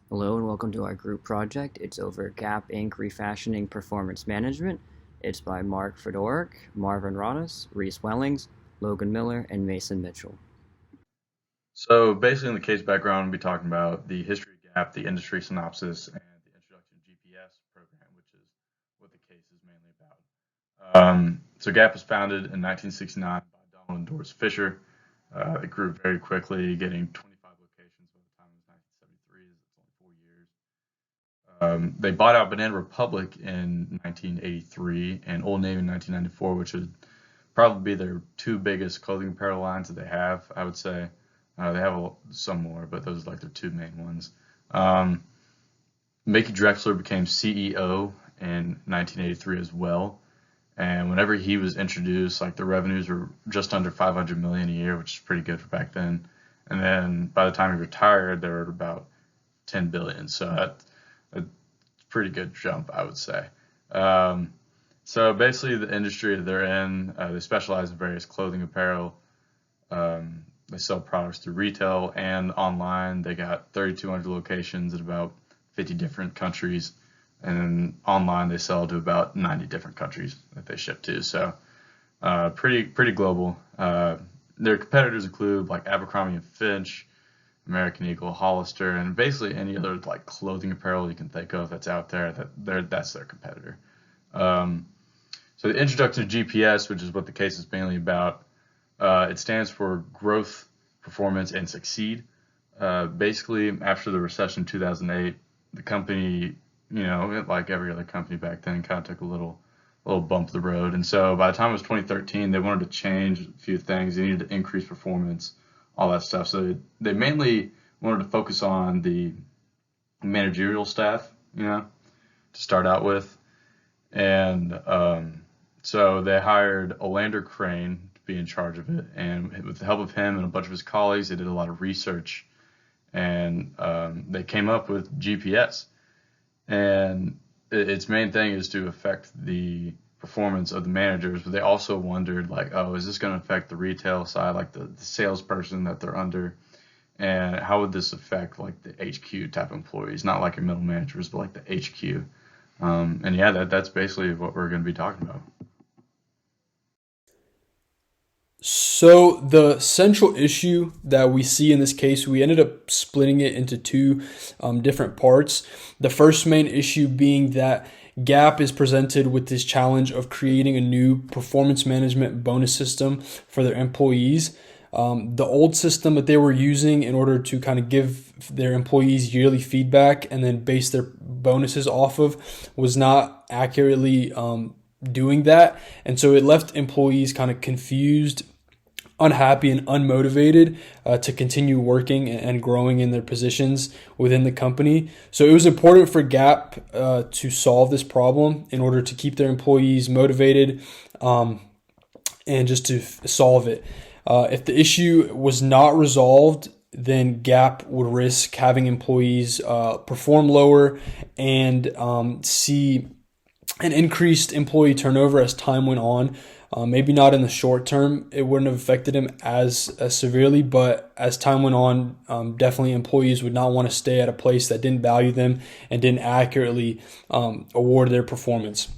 Hello and welcome to our group project. It's over Gap Inc. Refashioning Performance Management. It's by Fedoruk, Marvin Rodas, Reese Wellings, Logan Miller, and Mason Mitchell. So basically, in the case background, we'll be talking about the history gap, the industry synopsis, and the introduction to GPS program, which is what the case is mainly about. So Gap was founded in 1969 by Donald and Doris Fisher. It grew very quickly, getting 25 locations by the time it was 1973. It's only 4 years. They bought out Banana Republic in 1983 and Old Navy in 1994, which would probably be their two biggest clothing apparel lines that they have, I would say. They have some more, but those are like their two main ones. Um, Mickey Drexler became CEO in 1983 as well. And whenever he was introduced, like the revenues were just under 500 million a year, which is pretty good for back then. And then by the time he retired, they were at about 10 billion. So that's a pretty good jump, I would say. Um, so basically, the industry that they're in, they specialize in various clothing apparel. They sell products through retail and online. They got 3,200 locations in about 50 different countries, and then online they sell to about 90 different countries that they ship to. So pretty global. Their competitors include like Abercrombie and Finch, American Eagle, Hollister, and basically any other like clothing apparel you can think of that's out there. That's their competitor. Um, so the introduction to GPS, which is what the case is mainly about, it stands for Growth, Performance, and Succeed. Basically, after the recession in 2008, the company, like every other company back then, kind of took a little bump the road. And so by the time it was 2013, they wanted to change a few things. They needed to increase performance, all that stuff. So they mainly wanted to focus on the managerial staff, to start out with. And so they hired Olander Crane to be in charge of it. And with the help of him and a bunch of his colleagues, they did a lot of research and they came up with GPS. And its main thing is to affect the performance of the managers, but they also wondered, like, oh, is this going to affect the retail side, like the salesperson that they're under? And how would this affect like the HQ type employees, not like your middle managers, but like the HQ? And yeah, that's basically what we're going to be talking about. So the central issue that we see in this case, we ended up splitting it into two different parts. The first main issue being that Gap is presented with this challenge of creating a new performance management bonus system for their employees. The old system that they were using in order to kind of give their employees yearly feedback and then base their bonuses off of was not accurately doing that. And so it left employees kind of confused, unhappy, and unmotivated to continue working and growing in their positions within the company. So it was important for Gap to solve this problem in order to keep their employees motivated and just to solve it. If the issue was not resolved, then Gap would risk having employees perform lower and see an increased employee turnover as time went on. Maybe not in the short term, it wouldn't have affected him as severely, but as time went on, definitely employees would not want to stay at a place that didn't value them and didn't accurately award their performance.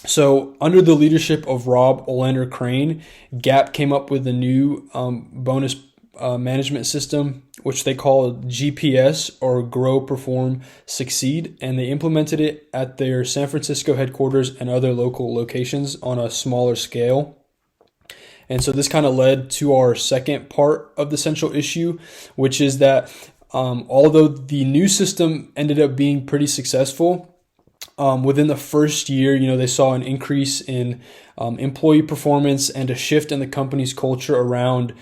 So, under the leadership of Rob Olander Crane, Gap came up with a new bonus management system, which they call GPS, or Grow, Perform, Succeed, and they implemented it at their San Francisco headquarters and other local locations on a smaller scale. And so this kind of led to our second part of the central issue, which is that although the new system ended up being pretty successful, within the first year, they saw an increase in employee performance and a shift in the company's culture around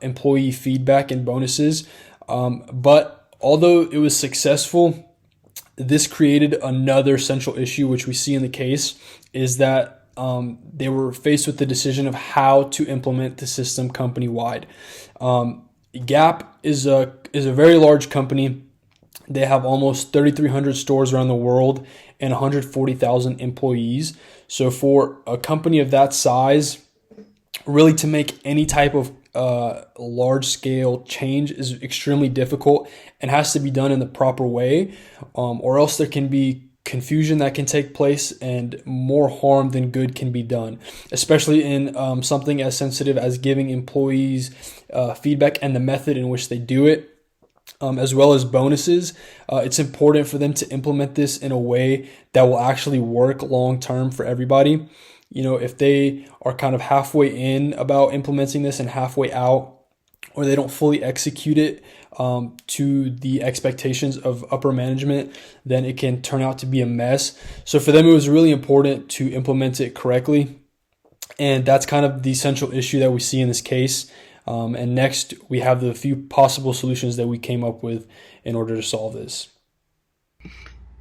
employee feedback and bonuses. But although it was successful, this created another central issue, which we see in the case, is that they were faced with the decision of how to implement the system company-wide. Gap is a very large company. They have almost 3,300 stores around the world and 140,000 employees. So for a company of that size, really to make any type of large scale change is extremely difficult and has to be done in the proper way, or else there can be confusion that can take place and more harm than good can be done, especially in something as sensitive as giving employees feedback and the method in which they do it. As well as bonuses. It's important for them to implement this in a way that will actually work long term for everybody. If they are kind of halfway in about implementing this and halfway out, or they don't fully execute it to the expectations of upper management, then it can turn out to be a mess. So for them, it was really important to implement it correctly. And that's kind of the central issue that we see in this case. And next, we have the few possible solutions that we came up with in order to solve this.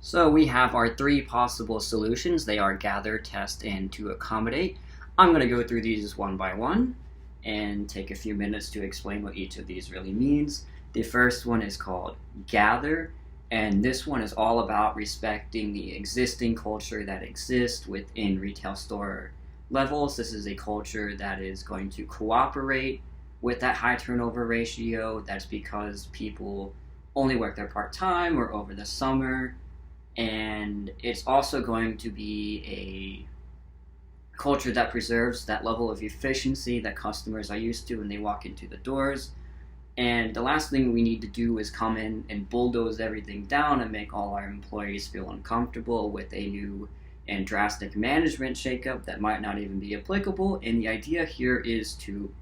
So we have our 3 possible solutions. They are gather, test, and to accommodate. I'm going to go through these one by one and take a few minutes to explain what each of these really means. The first one is called gather, and this one is all about respecting the existing culture that exists within retail store levels. This is a culture that is going to cooperate with that high turnover ratio. That's because people only work there part-time or over the summer. And it's also going to be a culture that preserves that level of efficiency that customers are used to when they walk into the doors. And the last thing we need to do is come in and bulldoze everything down and make all our employees feel uncomfortable with a new and drastic management shakeup that might not even be applicable. And the idea here is to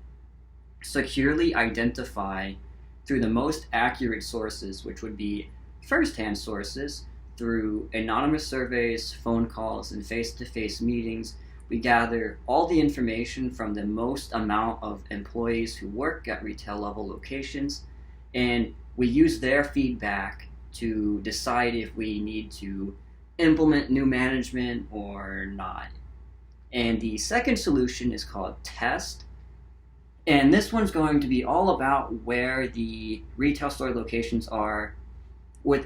securely identify through the most accurate sources, which would be first-hand sources, through anonymous surveys, phone calls, and face-to-face meetings. We gather all the information from the most amount of employees who work at retail level locations, and we use their feedback to decide if we need to implement new management or not. And the second solution is called test. And this one's going to be all about where the retail store locations are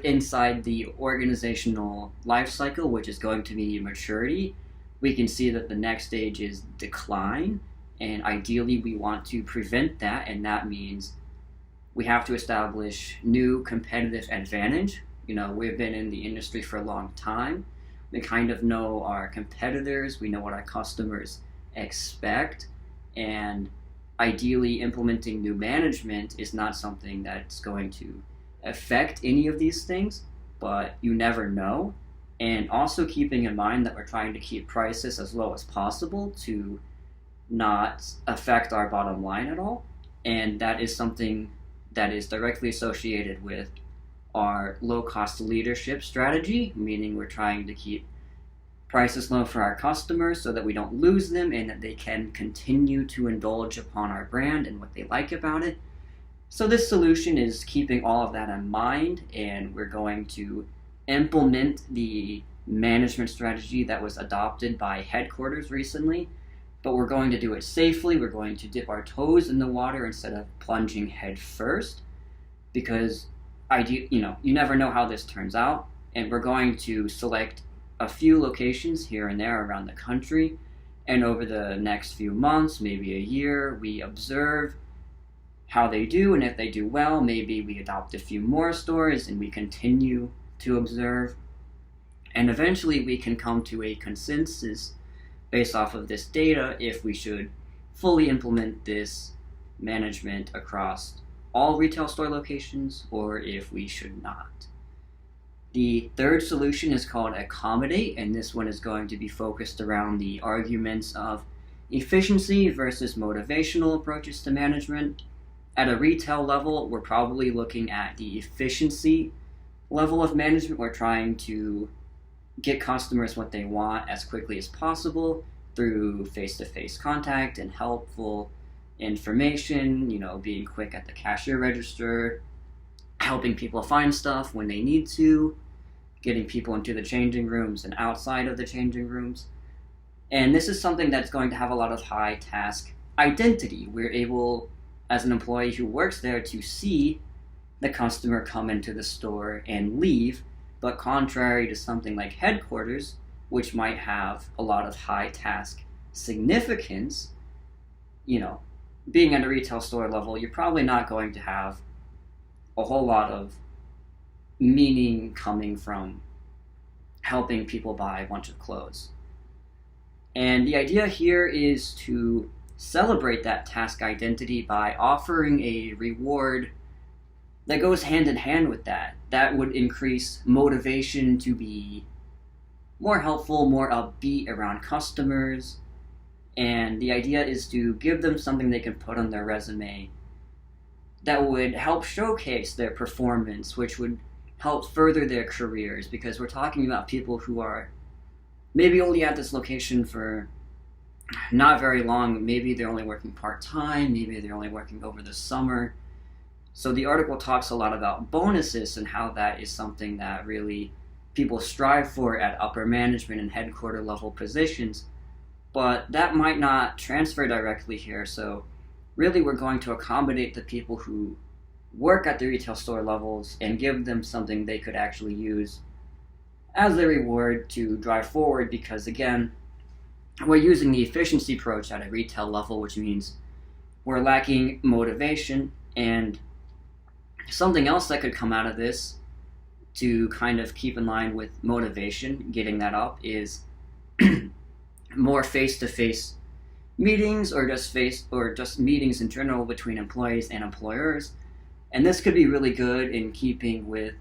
inside the organizational life cycle, which is going to be maturity. We can see that the next stage is decline, and ideally we want to prevent that, and that means we have to establish new competitive advantage. We've been in the industry for a long time. We kind of know our competitors, we know what our customers expect, and ideally implementing new management is not something that's going to affect any of these things, but you never know. And also keeping in mind that we're trying to keep prices as low as possible to not affect our bottom line at all. And that is something that is directly associated with our low-cost leadership strategy, meaning we're trying to keep prices low for our customers so that we don't lose them and that they can continue to indulge upon our brand and what they like about it. So this solution is keeping all of that in mind, and we're going to implement the management strategy that was adopted by headquarters recently, but we're going to do it safely. We're going to dip our toes in the water instead of plunging head first, because you never know how this turns out, and we're going to select a few locations here and there around the country, and over the next few months, maybe a year, we observe how they do, and if they do well, maybe we adopt a few more stores and we continue to observe, and eventually we can come to a consensus based off of this data if we should fully implement this management across all retail store locations or if we should not. The third solution is called accommodate, and this one is going to be focused around the arguments of efficiency versus motivational approaches to management. At a retail level, we're probably looking at the efficiency level of management. We're trying to get customers what they want as quickly as possible through face-to-face contact and helpful information, being quick at the cashier register, helping people find stuff when they need to, getting people into the changing rooms and outside of the changing rooms. And this is something that's going to have a lot of high task identity. We're able, as an employee who works there, to see the customer come into the store and leave, but contrary to something like headquarters, which might have a lot of high task significance, being at a retail store level, you're probably not going to have a whole lot of meaning coming from helping people buy a bunch of clothes. And the idea here is to celebrate that task identity by offering a reward that goes hand in hand with that. That would increase motivation to be more helpful, more upbeat around customers. And the idea is to give them something they can put on their resume that would help showcase their performance, which would help further their careers, because we're talking about people who are maybe only at this location for not very long. Maybe they're only working part-time, maybe they're only working over the summer. So the article talks a lot about bonuses and how that is something that really people strive for at upper management and headquarter level positions, but that might not transfer directly here. So really we're going to accommodate the people who work at the retail store levels and give them something they could actually use as a reward to drive forward, because again, we're using the efficiency approach at a retail level, which means we're lacking motivation. And something else that could come out of this to kind of keep in line with motivation, getting that up, is more face-to-face meetings, or just meetings in general between employees and employers. And this could be really good in keeping with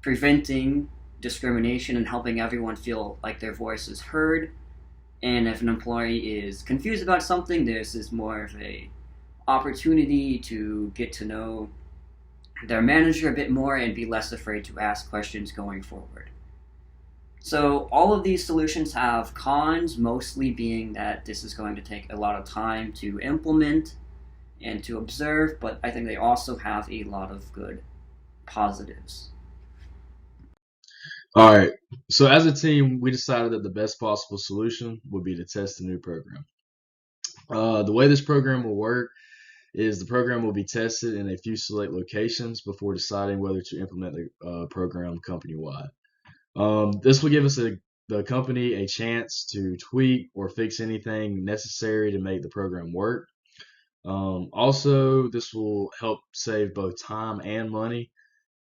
preventing discrimination and helping everyone feel like their voice is heard. And if an employee is confused about something, this is more of a opportunity to get to know their manager a bit more and be less afraid to ask questions going forward. So all of these solutions have cons, mostly being that this is going to take a lot of time to implement and to observe, but I think they also have a lot of good positives. All right. So as a team, we decided that the best possible solution would be to test a new program. The way this program will work is the program will be tested in a few select locations before deciding whether to implement the program company-wide. This will give us the company a chance to tweak or fix anything necessary to make the program work. Also, this will help save both time and money,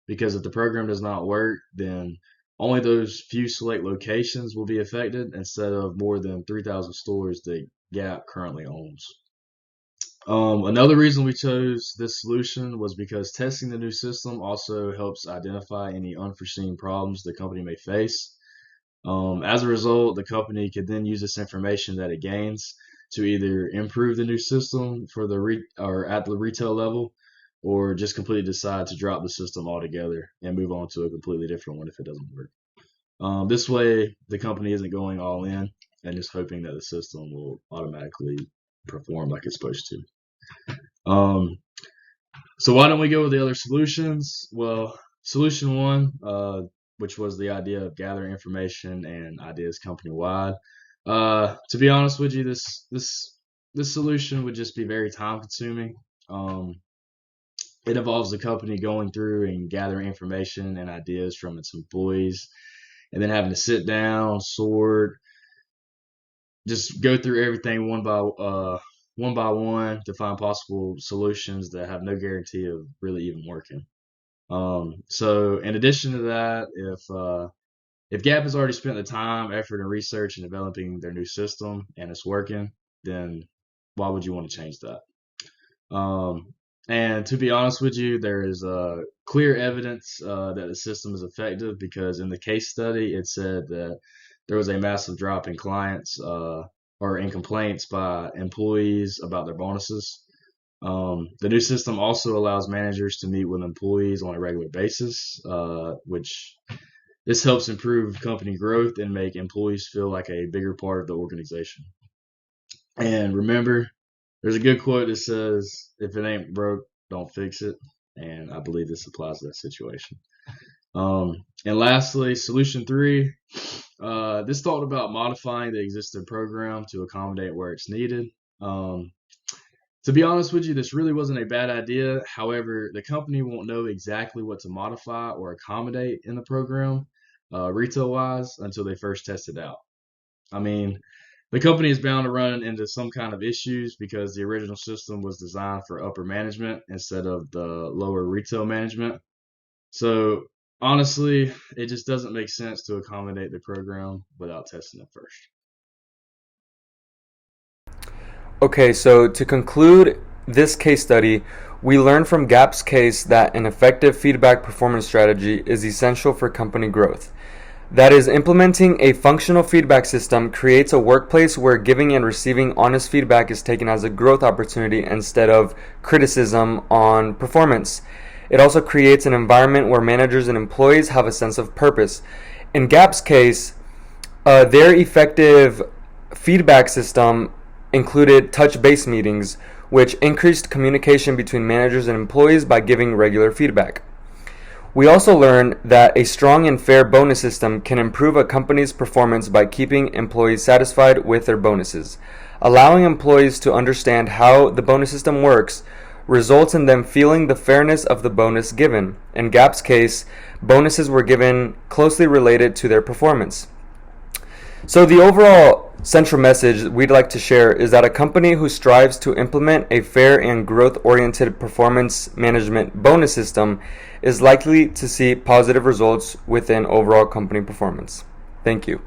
because if the program does not work, then only those few select locations will be affected instead of more than 3,000 stores that Gap currently owns. Another reason we chose this solution was because testing the new system also helps identify any unforeseen problems the company may face. As a result, the company could then use this information that it gains to either improve the new system for or at the retail level, or just completely decide to drop the system altogether and move on to a completely different one if it doesn't work. This way, the company isn't going all in and just hoping that the system will automatically perform like it's supposed to. So why don't we go with the other solutions? Well, solution one, which was the idea of gathering information and ideas company-wide. To be honest with you, this solution would just be very time-consuming. It involves the company going through and gathering information and ideas from its employees, and then having to sit down, sort, just go through everything one by one to find possible solutions that have no guarantee of really even working. So in addition to that, if Gap has already spent the time, effort, and research in developing their new system and it's working, then why would you want to change that? And to be honest with you, there is clear evidence that the system is effective, because in the case study, it said that there was a massive drop in clients or in complaints by employees about their bonuses. The new system also allows managers to meet with employees on a regular basis, which this helps improve company growth and make employees feel like a bigger part of the organization. And remember, there's a good quote that says, if it ain't broke, don't fix it. And I believe this applies to that situation. And lastly, solution three, this thought about modifying the existing program to accommodate where it's needed. To be honest with you, this really wasn't a bad idea. However, the company won't know exactly what to modify or accommodate in the program, retail-wise, until they first test it out. I mean, The company is bound to run into some kind of issues because the original system was designed for upper management instead of the lower retail management. So honestly, it just doesn't make sense to accommodate the program without testing it first. Okay, so to conclude this case study, we learned from GAP's case that an effective feedback performance strategy is essential for company growth. That is, implementing a functional feedback system creates a workplace where giving and receiving honest feedback is taken as a growth opportunity instead of criticism on performance. It also creates an environment where managers and employees have a sense of purpose. In GAP's case, their effective feedback system included touch-base meetings, which increased communication between managers and employees by giving regular feedback. We also learned that a strong and fair bonus system can improve a company's performance by keeping employees satisfied with their bonuses. Allowing employees to understand how the bonus system works results in them feeling the fairness of the bonus given. In GAP's case, bonuses were given closely related to their performance. So the overall central message we'd like to share is that a company who strives to implement a fair and growth-oriented performance management bonus system is likely to see positive results within overall company performance. Thank you.